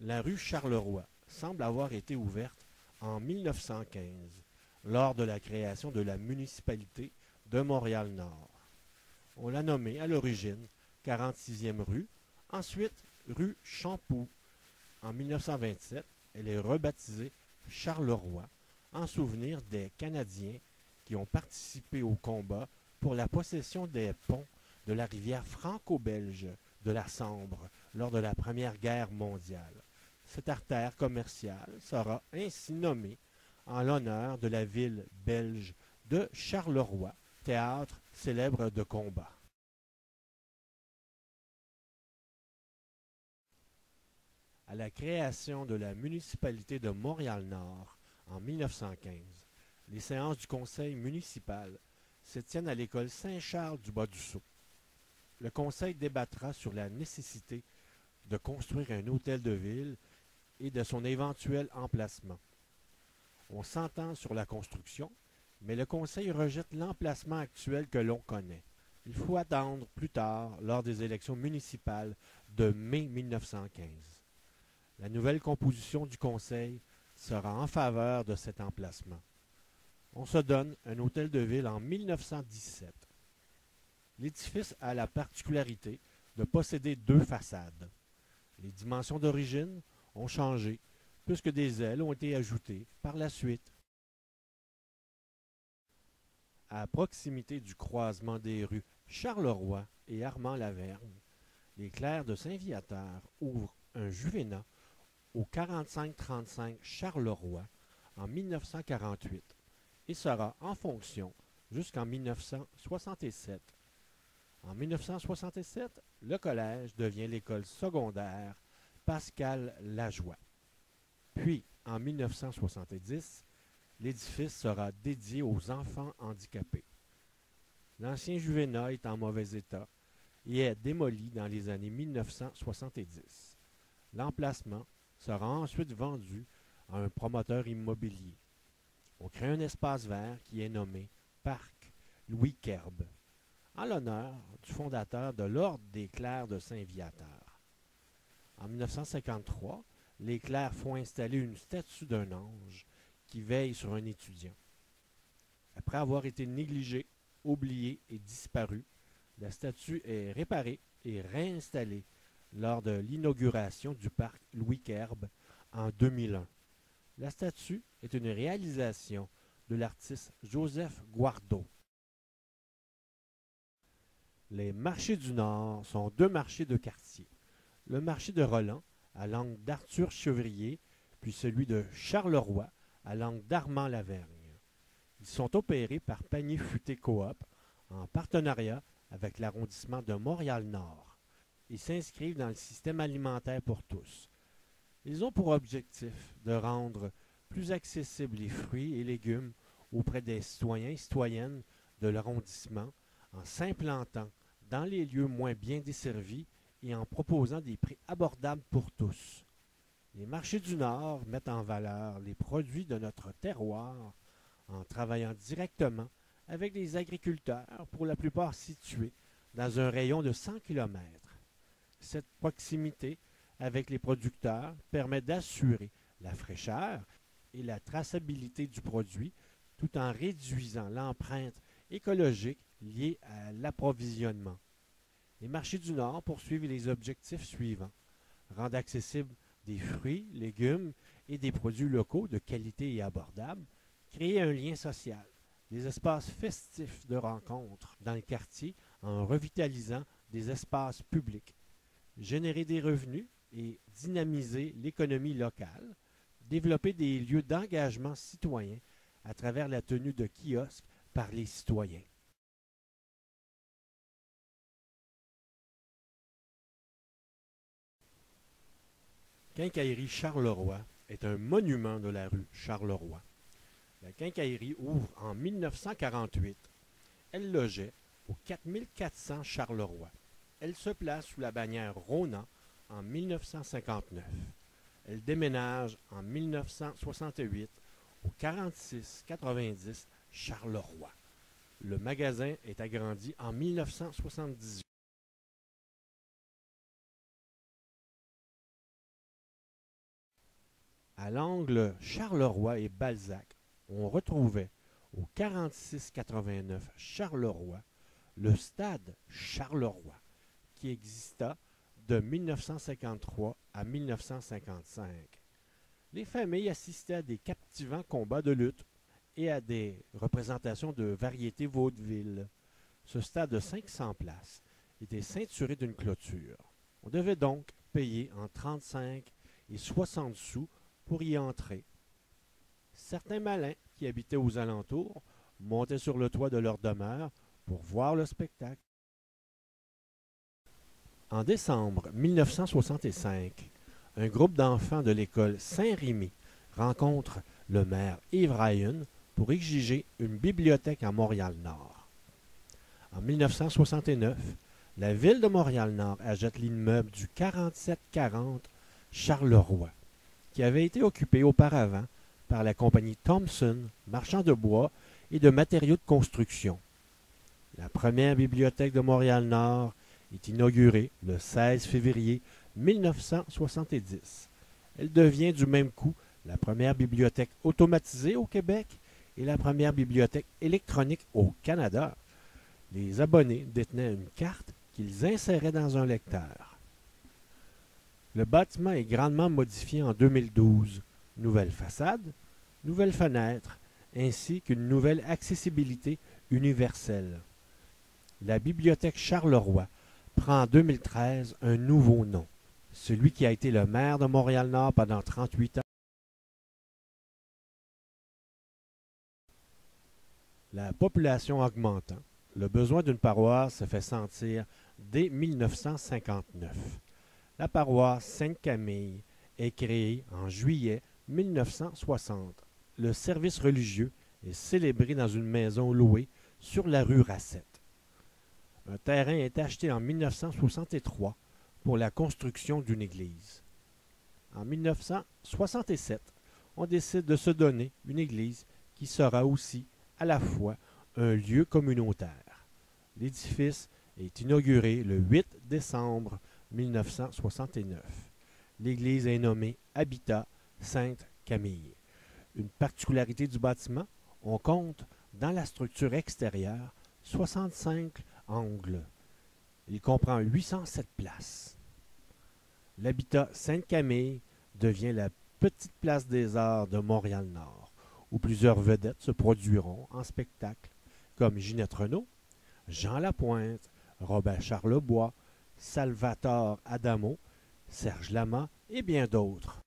La rue Charleroi semble avoir été ouverte en 1915, lors de la création de la municipalité de Montréal-Nord. On l'a nommée à l'origine 46e rue, ensuite rue Champoux. En 1927, elle est rebaptisée Charleroi en souvenir des Canadiens qui ont participé au combat pour la possession des ponts de la rivière franco-belge de la Sambre lors de la Première Guerre mondiale. Cette artère commerciale sera ainsi nommée en l'honneur de la ville belge de Charleroi, théâtre célèbre de combat. À la création de la municipalité de Montréal-Nord en 1915, les séances du conseil municipal se tiennent à l'école Saint-Charles-du-Bas-du-Sault. Le conseil débattra sur la nécessité de construire un hôtel de ville et de son éventuel emplacement. On s'entend sur la construction, mais le conseil rejette l'emplacement actuel que l'on connaît. Il faut attendre plus tard lors des élections municipales de mai 1915. La nouvelle composition du conseil sera en faveur de cet emplacement. On se donne un hôtel de ville en 1917. L'édifice a la particularité de posséder deux façades. Les dimensions d'origine ont changé puisque des ailes ont été ajoutées par la suite. À proximité du croisement des rues Charleroi et Armand-Lavergne, les clercs de Saint-Viateur ouvrent un juvénat au 4535 Charleroi en 1948 et sera en fonction jusqu'en 1967. En 1967, le collège devient l'école secondaire Pascal Lajoie. Puis, en 1970, l'édifice sera dédié aux enfants handicapés. L'ancien juvénat est en mauvais état et est démoli dans les années 1970. L'emplacement sera ensuite vendu à un promoteur immobilier. On crée un espace vert qui est nommé Parc Louis Kerb, en l'honneur du fondateur de l'Ordre des clercs de Saint-Viateur. En 1953, les clercs font installer une statue d'un ange qui veille sur un étudiant. Après avoir été négligée, oubliée et disparue, la statue est réparée et réinstallée lors de l'inauguration du parc Louis Kerb en 2001. La statue est une réalisation de l'artiste Joseph Guardo. Les marchés du Nord sont deux marchés de quartier. Le marché de Roland, à l'angle d'Arthur Chevrier, puis celui de Charleroi, à l'angle d'Armand-Lavergne. Ils sont opérés par Panier Futé Coop en partenariat avec l'arrondissement de Montréal-Nord. Ils s'inscrivent dans le système alimentaire pour tous. Ils ont pour objectif de rendre plus accessibles les fruits et légumes auprès des citoyens et citoyennes de l'arrondissement en s'implantant dans les lieux moins bien desservis et en proposant des prix abordables pour tous. Les marchés du Nord mettent en valeur les produits de notre terroir en travaillant directement avec les agriculteurs, pour la plupart situés dans un rayon de 100 km. Cette proximité avec les producteurs permet d'assurer la fraîcheur et la traçabilité du produit tout en réduisant l'empreinte écologique liée à l'approvisionnement. Les marchés du Nord poursuivent les objectifs suivants: rendre accessibles des fruits, légumes et des produits locaux de qualité et abordables, créer un lien social, des espaces festifs de rencontres dans le quartier en revitalisant des espaces publics, générer des revenus et dynamiser l'économie locale, développer des lieux d'engagement citoyen à travers la tenue de kiosques par les citoyens. Quincaillerie Charleroi est un monument de la rue Charleroi. La quincaillerie ouvre en 1948. Elle logeait au 4400 Charleroi. Elle se place sous la bannière Rona en 1959. Elle déménage en 1968 au 4690 Charleroi. Le magasin est agrandi en 1978. À l'angle Charleroi et Balzac, on retrouvait au 4689 Charleroi le stade Charleroi, qui exista de 1953 à 1955. Les familles assistaient à des captivants combats de lutte et à des représentations de variétés vaudeville. Ce stade de 500 places était ceinturé d'une clôture. On devait donc payer entre 35 et 60 sous pour y entrer. Certains malins qui habitaient aux alentours montaient sur le toit de leur demeure pour voir le spectacle. En décembre 1965, un groupe d'enfants de l'école Saint-Rémy rencontre le maire Yves Ryan pour exiger une bibliothèque à Montréal-Nord. En 1969, la ville de Montréal-Nord achète l'immeuble du 4740 Charleroi, qui avait été occupé auparavant par la compagnie Thompson, marchand de bois et de matériaux de construction. La première bibliothèque de Montréal-Nord est inaugurée le 16 février 1970. Elle devient du même coup la première bibliothèque automatisée au Québec et la première bibliothèque électronique au Canada. Les abonnés détenaient une carte qu'ils inséraient dans un lecteur. Le bâtiment est grandement modifié en 2012. Nouvelle façade, nouvelles fenêtres, ainsi qu'une nouvelle accessibilité universelle. La bibliothèque Charleroi prend en 2013 un nouveau nom, celui qui a été le maire de Montréal-Nord pendant 38 ans. La population augmentant, le besoin d'une paroisse se fait sentir dès 1959. La paroisse Sainte-Camille est créée en juillet 1960. Le service religieux est célébré dans une maison louée sur la rue Racette. Un terrain est acheté en 1963 pour la construction d'une église. En 1967, on décide de se donner une église qui sera aussi à la fois un lieu communautaire. L'édifice est inauguré le 8 décembre 1969. L'église est nommée Habitat Sainte-Camille. Une particularité du bâtiment, on compte dans la structure extérieure 65 angles. Il comprend 807 places. L'Habitat Sainte-Camille devient la petite place des arts de Montréal-Nord, où plusieurs vedettes se produiront en spectacle, comme Ginette Renault, Jean Lapointe, Robert Charlebois, Salvatore Adamo, Serge Lama et bien d'autres.